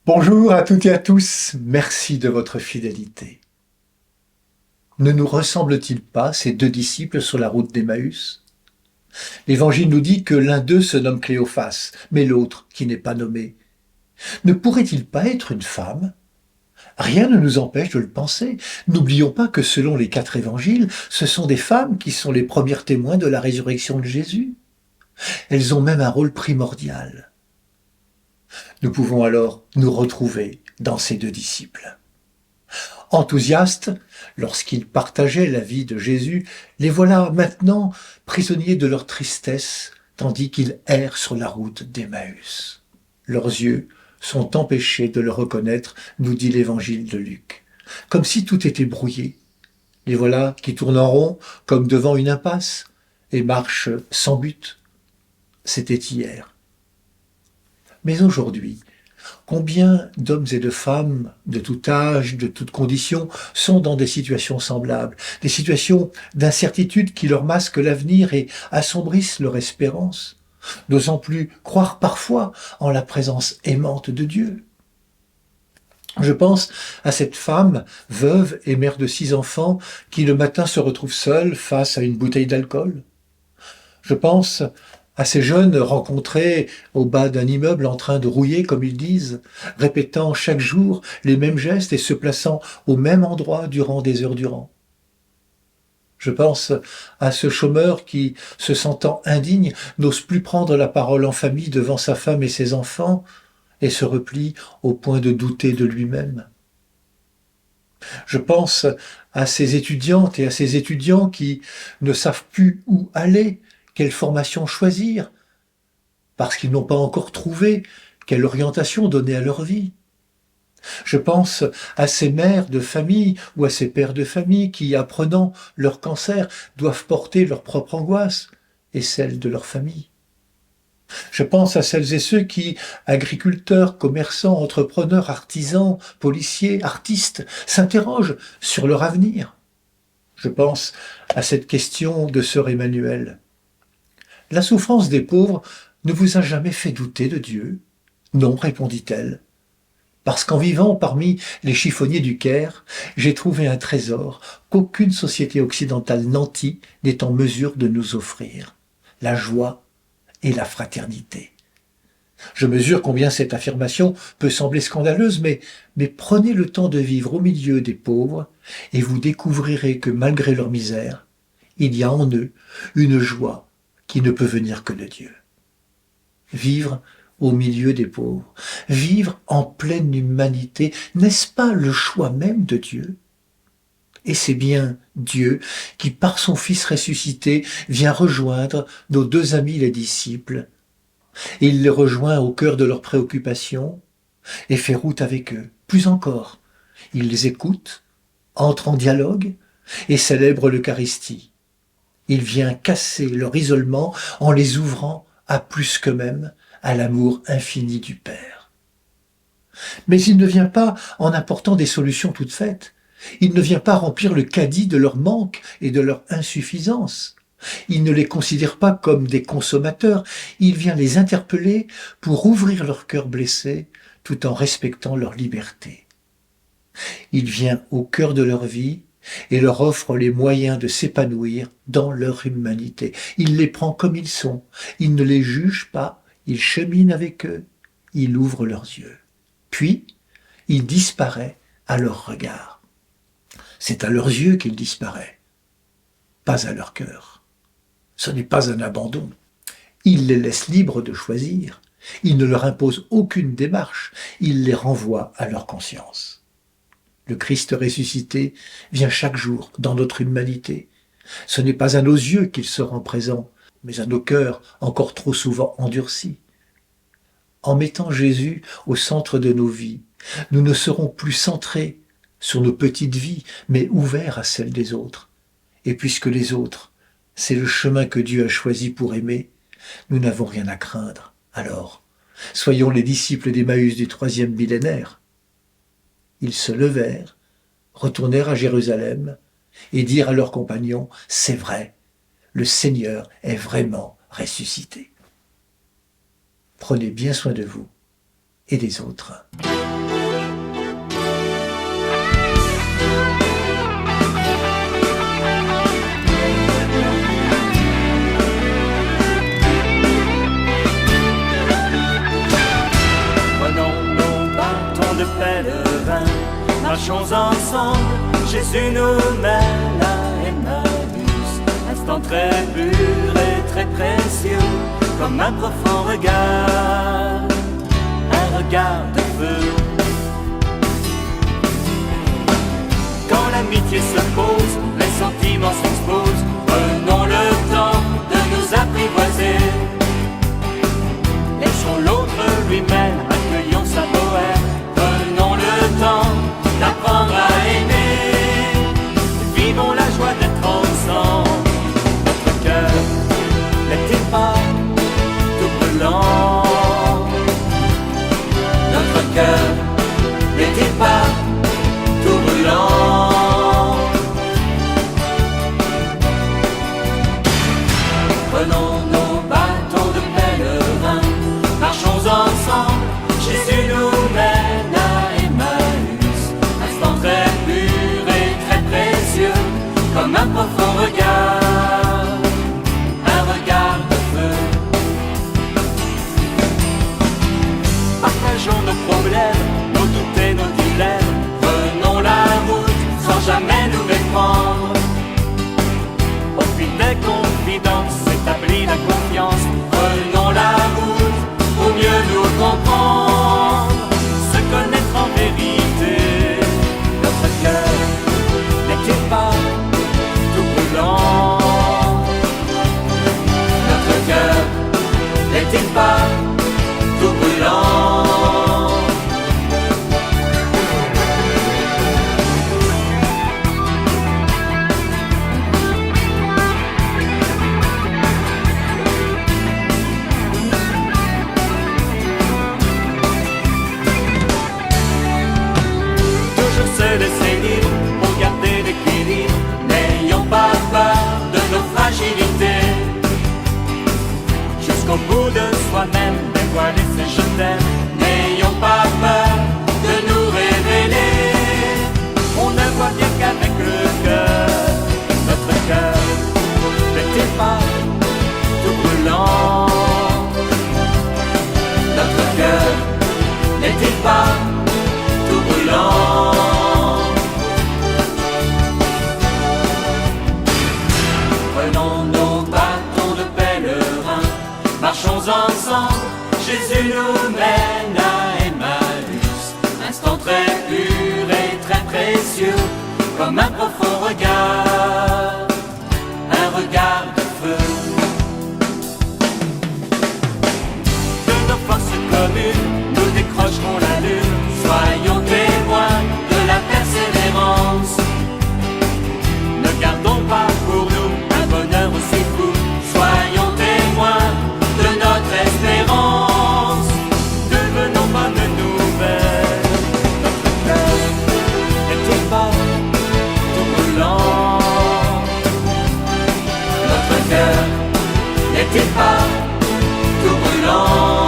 Bonjour à toutes et à tous, merci de votre fidélité. Ne nous ressemblent-ils pas ces deux disciples sur la route d'Emmaüs? L'Évangile nous dit que l'un d'eux se nomme Cléophas, mais l'autre, qui n'est pas nommé, ne pourrait-il pas être une femme? Rien ne nous empêche de le penser. N'oublions pas que selon les 4 évangiles, ce sont des femmes qui sont les premières témoins de la résurrection de Jésus. Elles ont même un rôle primordial. Nous pouvons alors nous retrouver dans ces deux disciples. Enthousiastes, lorsqu'ils partageaient la vie de Jésus, les voilà maintenant prisonniers de leur tristesse, tandis qu'ils errent sur la route d'Emmaüs. Leurs yeux sont empêchés de le reconnaître, nous dit l'évangile de Luc, comme si tout était brouillé. Les voilà qui tournent en rond, comme devant une impasse, et marchent sans but. C'était hier. Mais aujourd'hui, combien d'hommes et de femmes de tout âge, de toutes conditions, sont dans des situations semblables, des situations d'incertitude qui leur masquent l'avenir et assombrissent leur espérance, n'osant plus croire parfois en la présence aimante de Dieu. Je pense à cette femme, veuve et mère de 6 enfants, qui le matin se retrouve seule face à une bouteille d'alcool. Je pense à ces jeunes rencontrés au bas d'un immeuble en train de rouiller, comme ils disent, répétant chaque jour les mêmes gestes et se plaçant au même endroit durant des heures durant. Je pense à ce chômeur qui, se sentant indigne, n'ose plus prendre la parole en famille devant sa femme et ses enfants et se replie au point de douter de lui-même. Je pense à ces étudiantes et à ces étudiants qui ne savent plus où aller, quelle formation choisir, parce qu'ils n'ont pas encore trouvé quelle orientation donner à leur vie. Je pense à ces mères de famille ou à ces pères de famille qui, apprenant leur cancer, doivent porter leur propre angoisse et celle de leur famille. Je pense à celles et ceux qui, agriculteurs, commerçants, entrepreneurs, artisans, policiers, artistes, s'interrogent sur leur avenir. Je pense à cette question de sœur Emmanuel. La souffrance des pauvres ne vous a jamais fait douter de Dieu? Non, répondit-elle, parce qu'en vivant parmi les chiffonniers du Caire, j'ai trouvé un trésor qu'aucune société occidentale nantie n'est en mesure de nous offrir, la joie et la fraternité. Je mesure combien cette affirmation peut sembler scandaleuse, mais prenez le temps de vivre au milieu des pauvres et vous découvrirez que malgré leur misère, il y a en eux une joie qui ne peut venir que de Dieu. Vivre au milieu des pauvres, vivre en pleine humanité, n'est-ce pas le choix même de Dieu? Et c'est bien Dieu qui, par son Fils ressuscité, vient rejoindre nos 2 amis les disciples. Et il les rejoint au cœur de leurs préoccupations et fait route avec eux. Plus encore, il les écoute, entre en dialogue et célèbre l'Eucharistie. Il vient casser leur isolement en les ouvrant à plus qu'eux-mêmes, à l'amour infini du Père. Mais il ne vient pas en apportant des solutions toutes faites. Il ne vient pas remplir le caddie de leur manque et de leur insuffisance. Il ne les considère pas comme des consommateurs. Il vient les interpeller pour ouvrir leur cœur blessé tout en respectant leur liberté. Il vient au cœur de leur vie et leur offre les moyens de s'épanouir dans leur humanité. Il les prend comme ils sont, il ne les juge pas, il chemine avec eux, il ouvre leurs yeux. Puis, il disparaît à leur regard. C'est à leurs yeux qu'il disparaît, pas à leur cœur. Ce n'est pas un abandon. Il les laisse libres de choisir. Il ne leur impose aucune démarche. Il les renvoie à leur conscience. Le Christ ressuscité vient chaque jour dans notre humanité. Ce n'est pas à nos yeux qu'il se rend présent, mais à nos cœurs encore trop souvent endurcis. En mettant Jésus au centre de nos vies, nous ne serons plus centrés sur nos petites vies, mais ouverts à celles des autres. Et puisque les autres, c'est le chemin que Dieu a choisi pour aimer, nous n'avons rien à craindre. Alors, soyons les disciples d'Emmaüs du 3e millénaire. Ils se levèrent, retournèrent à Jérusalem et dirent à leurs compagnons, c'est vrai, le Seigneur est vraiment ressuscité. Prenez bien soin de vous et des autres. Marchons ensemble, Jésus nous mène à Emmaüs, instant très pur et très précieux, comme un profond regard, un regard de feu. Quand l'amitié se pose, les sentiments s'exposent, prenons le temps de nous apprivoiser. Laissons l'autre lui-même, accueillons sa bohème, prenons le temps d'apprendre à aimer, vivons la joie d'être ensemble. Notre cœur n'est-il pas tout brûlant? Notre cœur n'est-il pas tout brûlant? Prenons nos bâtons de pèlerin, marchons ensemble, Jésus nous mène à Emmaüs, instant très pur et très précieux, comme un profond regard, un regard de feu. Partageons nos problèmes, nos doutes et nos dilemmes, prenons la route sans jamais nous méprendre. Au fil des confidences s'établit la confiance, prenons la route pour mieux nous comprendre, se connaître en vérité. Notre cœur n'est-il pas tout brûlant? Notre cœur n'est-il pas tout brûlant? Laisser libre pour garder l'équilibre, n'ayons pas peur de nos fragilités. Jusqu'au bout de soi-même, dévoiler ses je t'aime, n'ayons pas peur de nous révéler. On ne voit bien qu'avec le cœur, notre cœur n'est-il pas tout brûlant? Notre cœur n'est-il pas tout brûlant? Prenons nos bâtons de pèlerin, marchons ensemble, Jésus nous mène à Emmaüs, instant très pur et très précieux, comme un profond regard, un regard de feu. De nos forces communes, nous décrocherons la lune, soyons témoins de la persévérance. Ne gardons pas pour nous un bonheur aussi fou, soyons témoins de notre espérance. Devenons bonnes nouvelles. Notre cœur n'est-il pas tout brûlant? Notre cœur n'est-il pas tout brûlant?